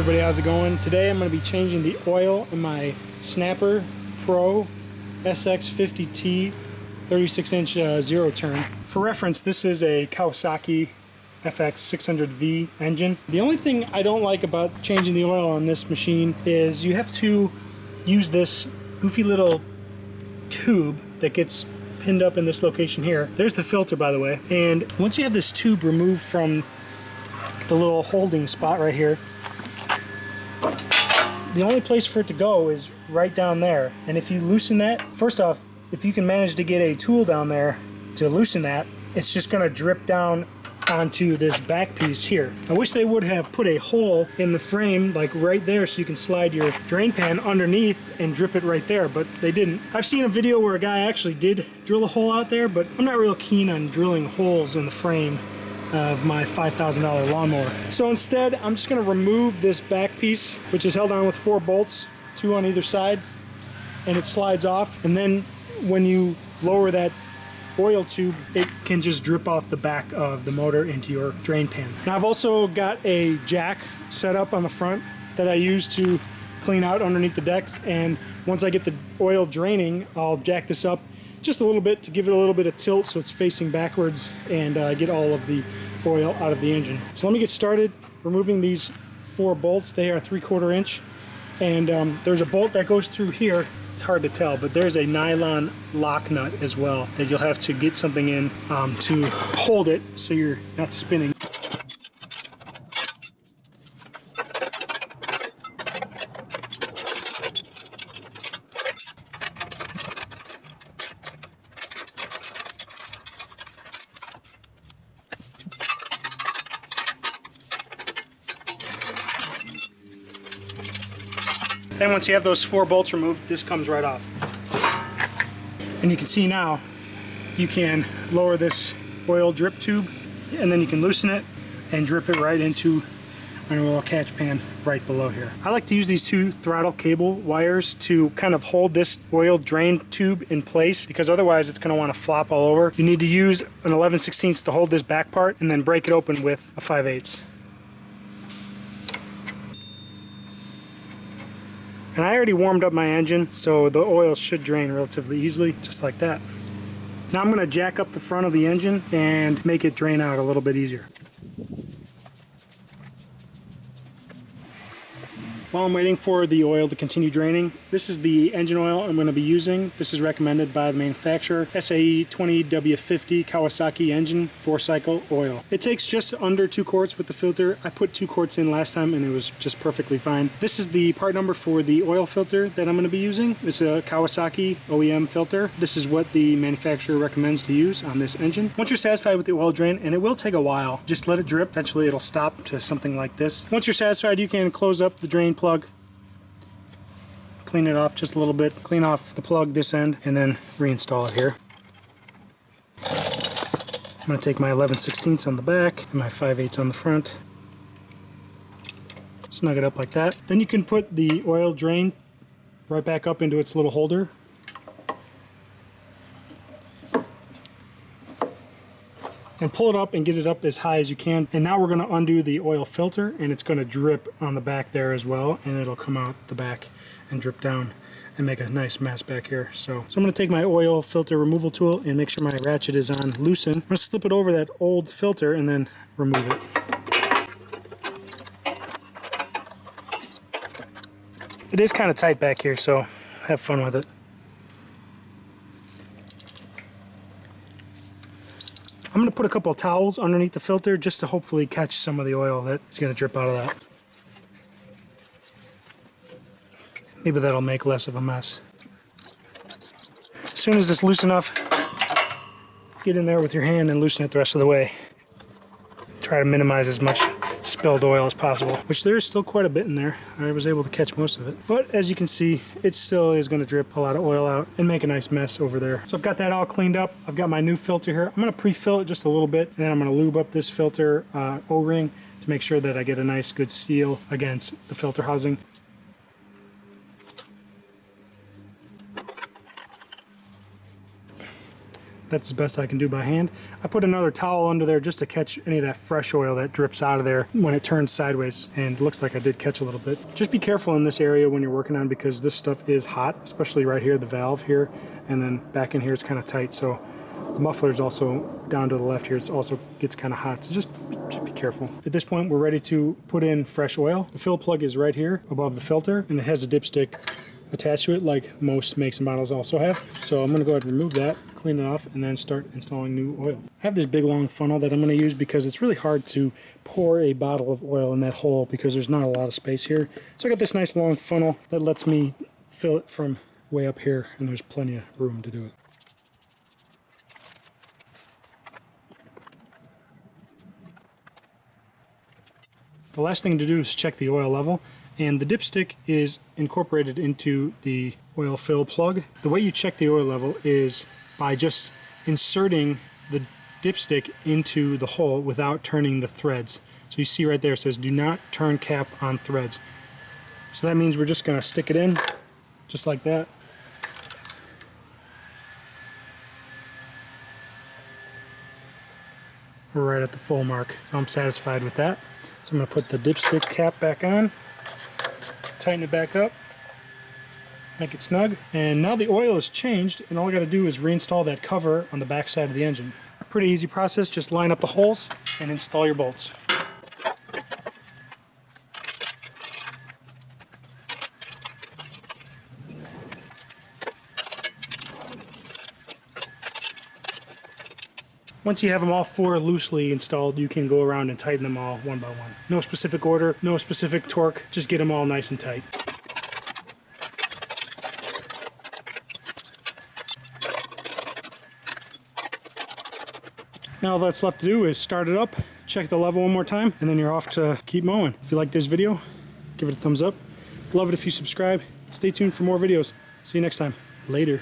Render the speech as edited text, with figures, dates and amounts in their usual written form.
everybody, how's it going? Today I'm going to be changing the oil in my Snapper Pro SX50T 36-inch zero turn. For reference, this is a Kawasaki FX600V engine. The only thing I don't like about changing the oil on this machine is you have to use this goofy little tube that gets pinned up in this location here. There's the filter, by the way, and once you have this tube removed from the little holding spot right here, the only place for it to go is right down there. And if you loosen that, first off, if you can manage to get a tool down there to loosen that, it's just going to drip down onto this back piece here. I wish they would have put a hole in the frame like right there so you can slide your drain pan underneath and drip it right there, but they didn't. I've seen a video where a guy actually did drill a hole out there, but I'm not real keen on drilling holes in the frame of my $5,000 lawnmower. So instead, I'm just going to remove this back piece, which is held on with 4 bolts, 2 on either side, and it slides off. And then when you lower that oil tube, it can just drip off the back of the motor into your drain pan. Now I've also got a jack set up on the front that I use to clean out underneath the deck, and once I get the oil draining, I'll jack this up just a little bit to give it a little bit of tilt so it's facing backwards and get all of the oil out of the engine. So let me get started removing these 4 bolts. They are 3/4 inch, and there's a bolt that goes through here. It's hard to tell, but there's a nylon lock nut as well that you'll have to get something in to hold it so you're not spinning. Then once you have those 4 bolts removed, this comes right off. And you can see now, you can lower this oil drip tube, and then you can loosen it and drip it right into an oil catch pan right below here. I like to use these 2 throttle cable wires to kind of hold this oil drain tube in place, because otherwise it's going to want to flop all over. You need to use an 11/16 to hold this back part and then break it open with a 5/8. And I already warmed up my engine, so the oil should drain relatively easily, just like that. Now I'm going to jack up the front of the engine and make it drain out a little bit easier. While I'm waiting for the oil to continue draining, this is the engine oil I'm going to be using. This is recommended by the manufacturer, SAE 20W50 Kawasaki engine 4-cycle oil. It takes just under 2 quarts with the filter. I put 2 quarts in last time and it was just perfectly fine. This is the part number for the oil filter that I'm going to be using. It's a Kawasaki OEM filter. This is what the manufacturer recommends to use on this engine. Once you're satisfied with the oil drain, and it will take a while, just let it drip. Eventually it'll stop to something like this. Once you're satisfied, you can close up the drain plug, clean it off just a little bit, clean off the plug this end, and then reinstall it here. I'm going to take my 11/16 on the back and my 5/8 on the front, snug it up like that. Then you can put the oil drain right back up into its little holder. And pull it up and get it up as high as you can. And now we're going to undo the oil filter, and it's going to drip on the back there as well, and it'll come out the back and drip down and make a nice mess back here. So I'm going to take my oil filter removal tool and make sure my ratchet is on loosen. I'm going to slip it over that old filter and then remove it. It is kind of tight back here, so have fun with it. I'm going to put a couple of towels underneath the filter just to hopefully catch some of the oil that is going to drip out of that. Maybe that'll make less of a mess. As soon as it's loose enough, get in there with your hand and loosen it the rest of the way. Try to minimize as much spilled oil as possible, which there is still quite a bit in there. I was able to catch most of it. But as you can see, it still is going to drip a lot of oil out and make a nice mess over there. So I've got that all cleaned up. I've got my new filter here. I'm going to pre-fill it just a little bit, and then I'm going to lube up this filter O-ring to make sure that I get a nice good seal against the filter housing. That's the best I can do by hand. I put another towel under there just to catch any of that fresh oil that drips out of there when it turns sideways, and it looks like I did catch a little bit. Just be careful in this area when you're working on, because this stuff is hot, especially right here, the valve here, and then back in here it's kind of tight, so the muffler's also down to the left here. It also gets kind of hot, so just be careful. At this point, we're ready to put in fresh oil. The fill plug is right here above the filter, and it has a dipstick attached to it like most makes and models also have. So I'm going to go ahead and remove that, clean it off, and then start installing new oil. I have this big long funnel that I'm going to use because it's really hard to pour a bottle of oil in that hole because there's not a lot of space here. So I got this nice long funnel that lets me fill it from way up here, and there's plenty of room to do it. The last thing to do is check the oil level, and the dipstick is incorporated into the oil fill plug. The way you check the oil level is by just inserting the dipstick into the hole without turning the threads. So you see right there it says do not turn cap on threads. So that means we're just going to stick it in just like that. We're right at the full mark. I'm satisfied with that. So I'm going to put the dipstick cap back on, tighten it back up, make it snug, and now the oil is changed, and all I got to do is reinstall that cover on the back side of the engine. Pretty easy process, just line up the holes and install your bolts. Once you have them all four loosely installed, you can go around and tighten them all one by one. No specific order, no specific torque, just get them all nice and tight. Now all that's left to do is start it up, check the level one more time, and then you're off to keep mowing. If you like this video, give it a thumbs up. Love it if you subscribe. Stay tuned for more videos. See you next time. Later.